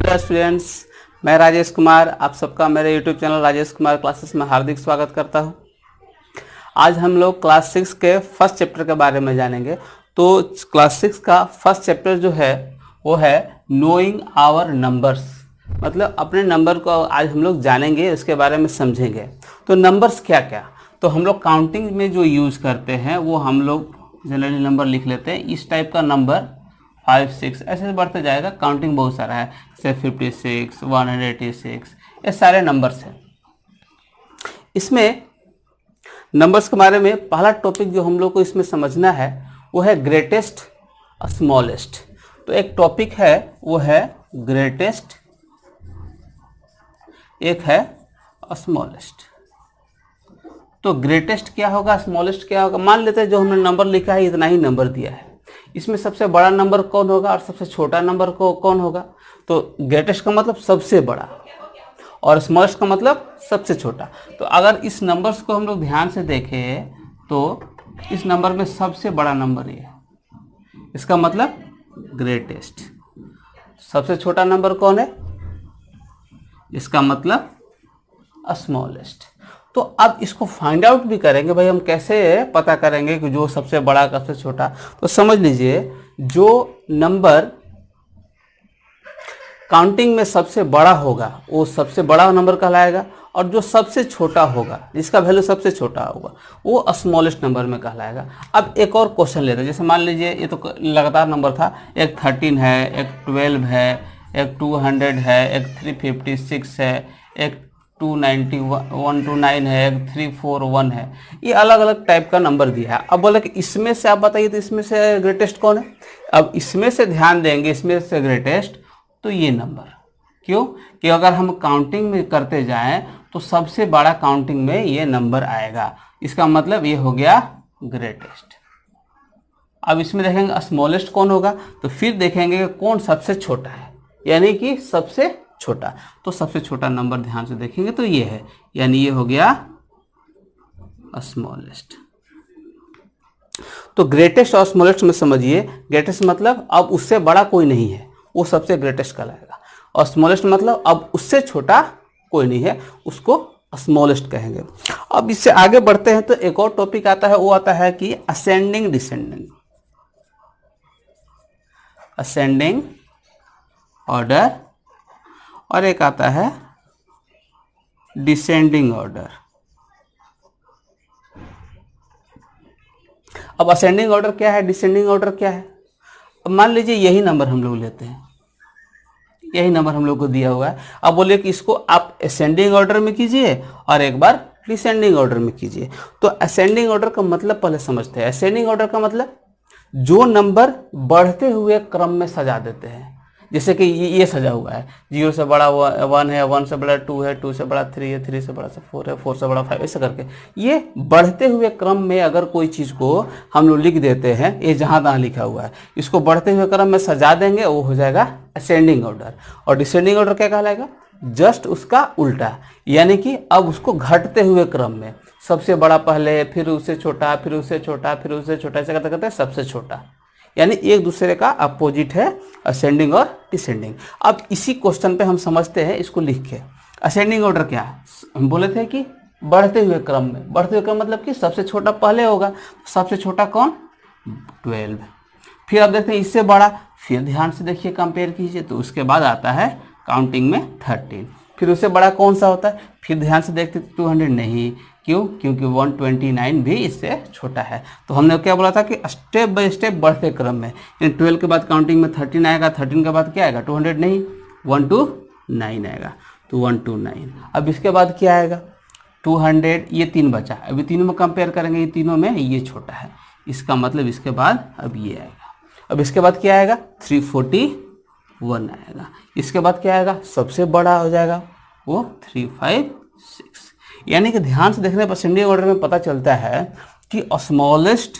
Hello students, मैं राजेश कुमार आप सबका मेरे YouTube channel Rajesh Kumar classes में हार्दिक स्वागत करता हूं। आज हम लोग क्लास 6 के फर्स्ट चैप्टर के बारे में जानेंगे। तो क्लास 6 का फर्स्ट चैप्टर जो है वो है नोइंग आवर नंबर्स, मतलब अपने नंबर को आज हम लोग जानेंगे, उसके बारे में समझेंगे। तो नंबर्स क्या क्या, तो हम लोग काउंटिंग में जो यूज़ करते हैं वो हम लोग जनरली नंबर लिख लेते हैं। इस टाइप का नंबर 5, 6 ऐसे बढ़ते जाएगा। काउंटिंग बहुत सारा है, जैसे 56, 186, ये सारे नंबर्स हैं। इसमें नंबर्स के बारे में पहला टॉपिक जो हम लोग को इसमें समझना है वो है ग्रेटेस्ट स्मॉलेस्ट। तो एक टॉपिक है वो है ग्रेटेस्ट, एक है स्मॉलेस्ट। तो ग्रेटेस्ट क्या होगा, स्मॉलेस्ट क्या होगा। मान लेते हैं जो हमने नंबर लिखा है इतना ही नंबर दिया है, इसमें सबसे बड़ा नंबर कौन होगा और सबसे छोटा नंबर को कौन होगा। तो ग्रेटेस्ट का मतलब सबसे बड़ा और स्मॉलेस्ट का मतलब सबसे छोटा। तो अगर इस नंबर्स को हम लोग ध्यान से देखें तो इस नंबर में सबसे बड़ा नंबर ये है, इसका मतलब ग्रेटेस्ट। सबसे छोटा नंबर कौन है, इसका मतलब स्मॉलेस्ट। तो अब इसको फाइंड आउट भी करेंगे भाई, हम कैसे पता करेंगे कि जो सबसे बड़ा सबसे छोटा। तो समझ लीजिए जो नंबर काउंटिंग में सबसे बड़ा होगा वो सबसे बड़ा नंबर कहलाएगा, और जो सबसे छोटा होगा जिसका वैल्यू सबसे छोटा होगा वो स्मॉलेस्ट नंबर में कहलाएगा। अब एक और क्वेश्चन लेते हैं, जैसे मान लीजिए ये तो लगातार नंबर था, एक 13 है, एक 12 है, एक 200 है, एक 356 है, एक 129 है, एक 341 है। ये अलग अलग टाइप का नंबर दिया है। अब बोले कि इसमें से आप बताइए तो इसमें से ग्रेटेस्ट कौन है। अब इसमें से ध्यान देंगे, इसमें से ग्रेटेस्ट तो ये नंबर। क्यों कि अगर हम काउंटिंग में करते जाएं तो सबसे बड़ा काउंटिंग में ये नंबर आएगा, इसका मतलब ये हो गया ग्रेटेस्ट। अब इसमें देखेंगे स्मॉलेस्ट कौन होगा, तो फिर देखेंगे कि कौन सबसे छोटा है, यानी कि सबसे छोटा। तो सबसे छोटा नंबर ध्यान से देखेंगे तो ये है, यानी ये हो गया स्मॉलेस्ट। तो ग्रेटेस्ट और स्मॉलेस्ट में समझिए, ग्रेटेस्ट मतलब अब उससे बड़ा कोई नहीं है, वो सबसे ग्रेटेस्ट कहलाएगा, और स्मॉलेस्ट मतलब अब उससे छोटा कोई नहीं है, उसको स्मॉलेस्ट कहेंगे। अब इससे आगे बढ़ते हैं तो एक और टॉपिक आता है, वो आता है कि असेंडिंग डिसेंडिंग, असेंडिंग ऑर्डर, और एक आता है डिसेंडिंग ऑर्डर। अब असेंडिंग ऑर्डर क्या है, डिसेंडिंग ऑर्डर क्या है। अब मान लीजिए यही नंबर हम लोग लेते हैं, यही नंबर हम लोग को दिया हुआ है। अब बोलिए कि इसको आप असेंडिंग ऑर्डर में कीजिए और एक बार डिसेंडिंग ऑर्डर में कीजिए। तो असेंडिंग ऑर्डर का मतलब पहले समझते हैं। असेंडिंग ऑर्डर का मतलब जो नंबर बढ़ते हुए क्रम में सजा देते हैं, जैसे कि ये सजा हुआ है, 0 से बड़ा 1 है, 1 से बड़ा 2 है, 2 से बड़ा 3 है, 3 से बड़ा 4 है, 4 से बड़ा 5, ऐसे करके ये बढ़ते हुए क्रम में अगर कोई चीज़ को हम लोग लिख देते हैं, ये जहाँ तहाँ लिखा हुआ है, इसको बढ़ते हुए क्रम में सजा देंगे, वो हो जाएगा असेंडिंग ऑर्डर। और डिसेंडिंग ऑर्डर क्या कहलाएगा, जस्ट उसका उल्टा, यानी कि अब उसको घटते हुए क्रम में सबसे बड़ा पहले, फिर उससे छोटा, फिर उससे छोटा, फिर उससे छोटा, ऐसे करते करते सबसे छोटा, यानी एक दूसरे का अपोजिट है असेंडिंग और डिसेंडिंग। अब इसी क्वेश्चन पे हम समझते हैं इसको लिख के। असेंडिंग ऑर्डर क्या है, हम बोले थे कि बढ़ते हुए क्रम में, बढ़ते हुए क्रम मतलब कि सबसे छोटा पहले होगा, सबसे छोटा कौन, 12। फिर अब देखते हैं इससे बड़ा, फिर ध्यान से देखिए कंपेयर कीजिए, तो उसके बाद आता है काउंटिंग में 13। फिर उससे बड़ा कौन सा होता है, फिर ध्यान से देखते 200 नहीं, क्यों, क्योंकि 129 भी इससे छोटा है। तो हमने क्या बोला था कि स्टेप बाय स्टेप बढ़ते क्रम में, 12 के बाद काउंटिंग में 13 आएगा, 13 के बाद क्या आएगा, 200 नहीं, 129 आएगा, तो 129। अब इसके बाद क्या आएगा, 200, ये 3 बचा, अभी तीनों में कंपेयर करेंगे, ये तीनों में ये छोटा है, इसका मतलब इसके बाद अब ये आएगा। अब इसके बाद क्या आएगा, 341 आएगा। इसके बाद क्या आएगा, सबसे बड़ा हो जाएगा वो 356। यानी कि ध्यान से देखने पर असेंडिंग ऑर्डर में पता चलता है कि स्मॉलेस्ट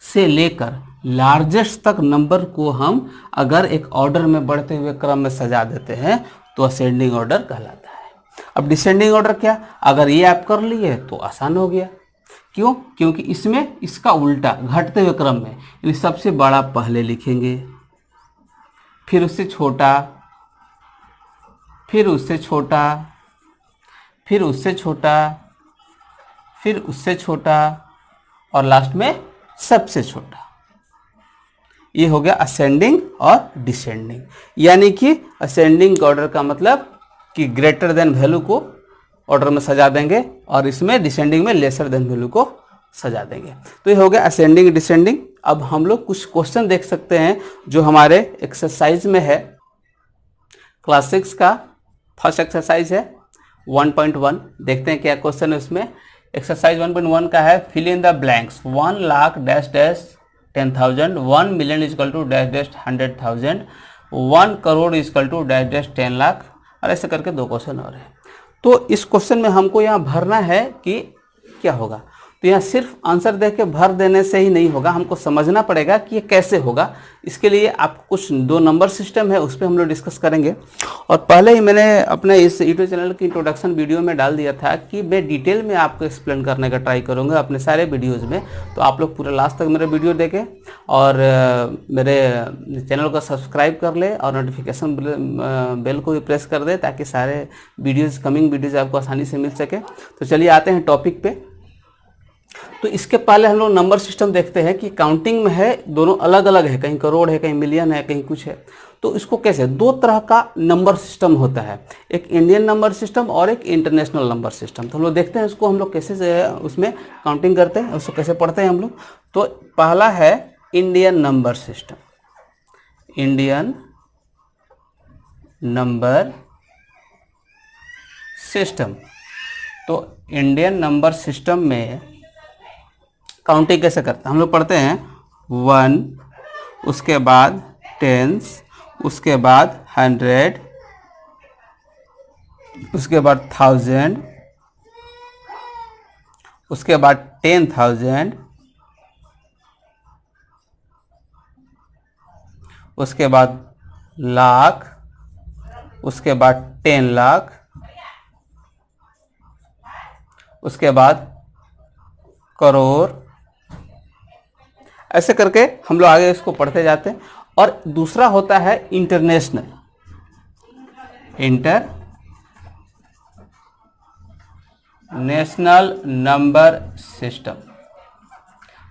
से लेकर लार्जेस्ट तक नंबर को हम अगर एक ऑर्डर में बढ़ते हुए क्रम में सजा देते हैं तो असेंडिंग ऑर्डर कहलाता है। अब डिसेंडिंग ऑर्डर क्या, अगर ये आप कर लिए तो आसान हो गया। क्यों, क्योंकि इसमें इसका उल्टा घटते हुए क्रम में, यानी सबसे बड़ा पहले लिखेंगे, फिर उससे छोटा, फिर उससे छोटा, फिर उससे छोटा, फिर उससे छोटा और लास्ट में सबसे छोटा। ये हो गया असेंडिंग और डिसेंडिंग। यानी कि असेंडिंग ऑर्डर का मतलब कि ग्रेटर देन वैल्यू को ऑर्डर में सजा देंगे और इसमें डिसेंडिंग में लेसर देन वैल्यू को सजा देंगे। तो ये हो गया असेंडिंग डिसेंडिंग। अब हम लोग कुछ क्वेश्चन देख सकते हैं जो हमारे एक्सरसाइज में है। क्लास 6 का फर्स्ट एक्सरसाइज है 1.1। देखते हैं क्या क्वेश्चन है उसमें। एक्सरसाइज 1.1 का है fill in the blanks 1 lakh dash dash 10,000, 1 million is equal to dash dash 100,000, 1 crore is equal to dash dash 10 lakh, और ऐसे करके दो क्वेश्चन और है। तो इस क्वेश्चन में हमको यहाँ भरना है कि क्या होगा। तो यहाँ सिर्फ आंसर देख के भर देने से ही नहीं होगा, हमको समझना पड़ेगा कि ये कैसे होगा। इसके लिए आप कुछ 2 नंबर सिस्टम है उस पर हम लोग डिस्कस करेंगे। और पहले ही मैंने अपने इस यूट्यूब चैनल की इंट्रोडक्शन वीडियो में डाल दिया था कि मैं डिटेल में आपको एक्सप्लेन करने का ट्राई करूँगा अपने सारे वीडियोज़ में। तो आप लोग पूरा लास्ट तक मेरा वीडियो देखें और मेरे चैनल को सब्सक्राइब कर ले और नोटिफिकेशन बेल को भी प्रेस कर दे ताकि सारे वीडियोज़ कमिंग वीडियोज़ आपको आसानी से मिल सके। तो चलिए आते हैं टॉपिक पे। तो इसके पहले हम लोग नंबर सिस्टम देखते हैं कि काउंटिंग में है, दोनों अलग अलग है, कहीं करोड़ है, कहीं मिलियन है, कहीं कुछ है। तो इसको कैसे, 2 तरह का नंबर सिस्टम होता है, एक इंडियन नंबर सिस्टम और एक इंटरनेशनल नंबर सिस्टम। तो हम लोग देखते हैं उसको हम लोग कैसे उसमें काउंटिंग करते हैं, उसको कैसे पढ़ते हैं हम लोग। तो पहला है Indian number system. Indian number system. तो इंडियन नंबर सिस्टम में काउंटिंग कैसे करते हैं हम लोग पढ़ते हैं 1, उसके बाद 10s, उसके बाद 100, उसके बाद 1000, उसके बाद 10,000, उसके बाद लाख, उसके बाद 10 लाख, उसके बाद करोड़। ऐसे करके हम लोग आगे इसको पढ़ते जाते हैं। और दूसरा होता है इंटरनेशनल नंबर सिस्टम।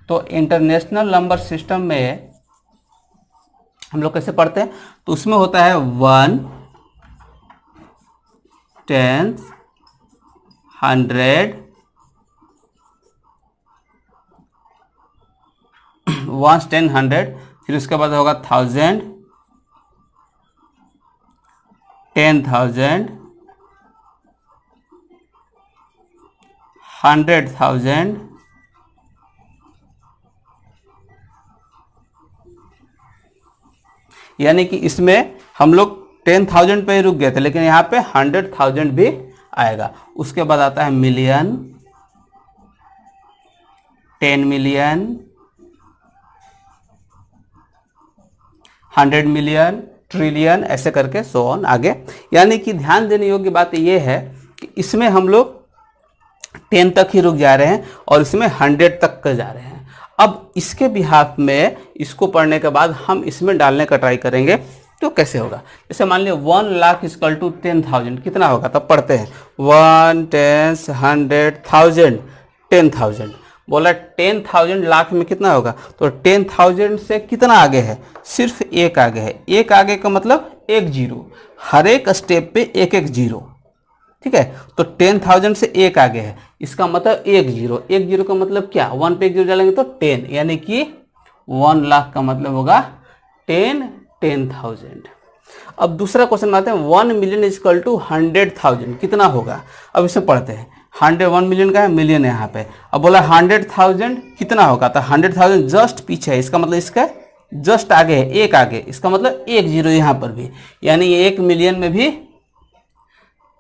तो इंटरनेशनल नंबर सिस्टम में हम लोग कैसे पढ़ते हैं, तो उसमें होता है 1, 10, 100, 1, 10, 100, फिर उसके बाद होगा 1000, 10,000, 100,000, यानी कि इसमें हम लोग 10,000 पे ही रुक गए थे, लेकिन यहाँ पे 100,000 भी आएगा। उसके बाद आता है मिलियन, 10 मिलियन, 100 मिलियन, ट्रिलियन, ऐसे करके सो ऑन आगे। यानी कि ध्यान देने योग्य बात यह है कि इसमें हम लोग 10 तक ही रुक जा रहे हैं और इसमें 100 तक का जा रहे हैं। अब इसके बिहाफ में इसको पढ़ने के बाद हम इसमें डालने का ट्राई करेंगे तो कैसे होगा। जैसे मान लिया 1 लाख इक्वल टू 10,000 कितना होगा, तब पढ़ते हैं 1, 10, 100,000, 10,000। बोला 10,000 लाख में कितना होगा, तो 10,000 से कितना आगे है, सिर्फ एक आगे है। एक आगे का मतलब 1 जीरो, हर एक स्टेप पे एक एक जीरो, ठीक है। तो 10,000 से एक आगे है, इसका मतलब 1 जीरो। 1 जीरो का मतलब क्या, 1 पे 1 जीरो डालेंगे तो 10, यानी कि 1 लाख का मतलब होगा 10,000। अब दूसरा क्वेश्चन में आते हैं 1 मिलियन इक्वल टू 100,000 कितना होगा। अब इसे पढ़ते हैं 1 मिलियन का है, मिलियन है यहाँ पे। अब बोला 100,000 कितना होगा, तो 100,000 जस्ट पीछे है, इसका मतलब इसका जस्ट आगे है, एक आगे, इसका मतलब 1 जीरो यहाँ पर भी, यानी 1 मिलियन में भी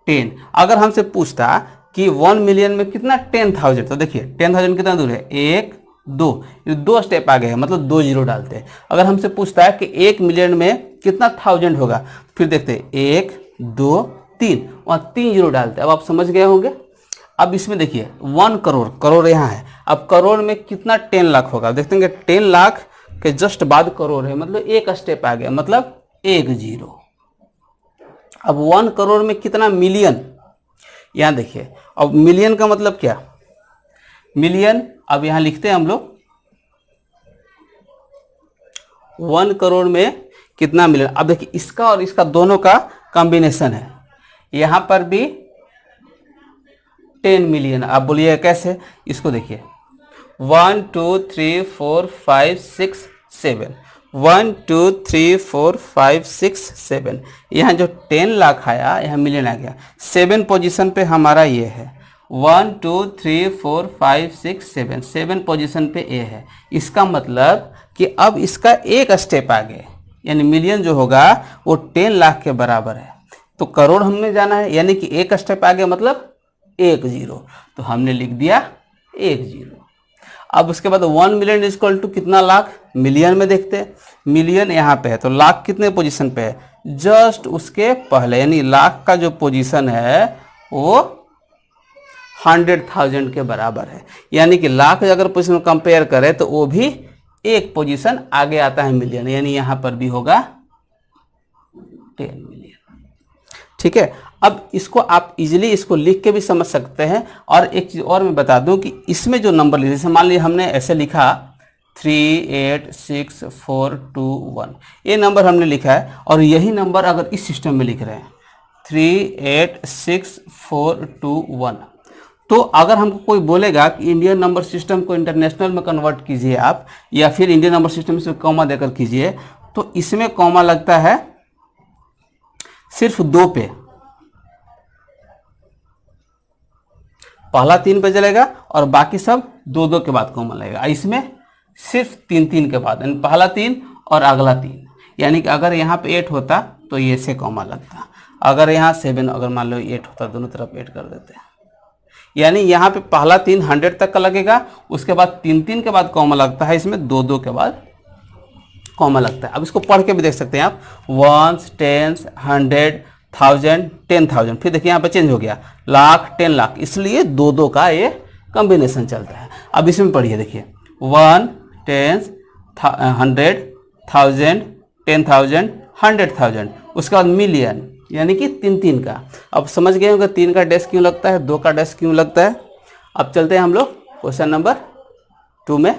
10। अगर हमसे पूछता कि 1 मिलियन में कितना 10,000, तो देखिए 10,000 कितना दूर है, 1, 2 स्टेप आगे है, मतलब 2 जीरो डालते हैं। अगर हमसे पूछता है कि 1 मिलियन में कितना 1000 होगा, फिर देखते हैं 1, 2, 3, वहाँ 3 जीरो डालते हैं। अब आप समझ गए होंगे। अब इसमें देखिए 1 करोड़, करोड़ यहाँ है, अब करोड़ में कितना 10 लाख होगा, देखते हैं 10 लाख के जस्ट बाद करोड़ है, मतलब एक स्टेप आ गया, मतलब 1 जीरो। अब 1 करोड़ में कितना मिलियन, यहाँ देखिए, अब मिलियन का मतलब क्या, मिलियन, अब यहाँ लिखते हैं हम लोग 1 करोड़ में कितना मिलियन। अब देखिए इसका और इसका दोनों का कॉम्बिनेशन है, यहां पर भी 10 मिलियन। आप बोलिए कैसे, इसको देखिए 1 2 3 4 5 6 7, 1 2 3 4 5 6 7, यहाँ जो 10 लाख आया यहाँ मिलियन आ गया। 7 पोजीशन पे हमारा ये है, 1 2 3 4 5 6 7, 7 पोजीशन पे ए है। इसका मतलब कि अब इसका एक स्टेप आगे, यानी मिलियन जो होगा वो 10 लाख के बराबर है। तो करोड़ हमने जाना है, यानी कि एक स्टेप आगे मतलब 1 0, तो हमने लिख दिया 1 0। अब उसके बाद 1 मिलियन इक्वल टू कितना लाख, मिलियन में देखते हैं, मिलियन यहाँ पे है तो लाख कितने पोजीशन पे है, जस्ट उसके पहले, यानी लाख का जो पोजीशन है वो 100,000 के बराबर है। यानी कि लाख अगर पोजीशन कंपेयर करें तो वो भी एक पोजीशन आगे आता है मिलियन, यानी यहां पर भी होगा 10 मिलियन। ठीक है, अब इसको आप इजीली इसको लिख के भी समझ सकते हैं। और एक चीज और मैं बता दूं कि इसमें जो नंबर लिखे, जैसे मान लीजिए हमने ऐसे लिखा 3 8 6 4 2 1, ये नंबर हमने लिखा है, और यही नंबर अगर इस सिस्टम में लिख रहे हैं 3 8 6 4 2 1, तो अगर हमको कोई बोलेगा कि इंडियन नंबर सिस्टम को इंटरनेशनल में कन्वर्ट कीजिए आप, या फिर इंडियन नंबर सिस्टम से कॉमा देकर कीजिए, तो इसमें कॉमा लगता है सिर्फ 2 पे, पहला 3 पे चलेगा और बाकी सब 2 2 के बाद कॉमा लगेगा। इसमें सिर्फ 3 3 के बाद, यानी पहला 3 और अगला 3, यानी कि अगर यहाँ पे 8 होता तो ये से कॉमा लगता, अगर यहाँ 7, अगर मान लो 8 होता, दोनों तरफ 8 कर देते हैं, यानी यहाँ पे पहला 3 100 तक का लगेगा, उसके बाद 3 3 के बाद कॉमा लगता है, इसमें 2 2 के बाद कॉमा लगता है। अब इसको पढ़ के भी देख सकते हैं आप, 1 10 100 1000 10,000, फिर देखिए यहाँ पे चेंज हो गया लाख 10 लाख, इसलिए 2 2 का ये कॉम्बिनेशन चलता है। अब इसमें पढ़िए, देखिए 1 10 100 1000 10,000 100,000, उसके बाद मिलियन, यानी कि 3 3 का। अब समझ गए होंगे 3 का डैश क्यों लगता है, 2 का डैश क्यों लगता है। अब चलते हैं हम लोग क्वेश्चन नंबर 2 में।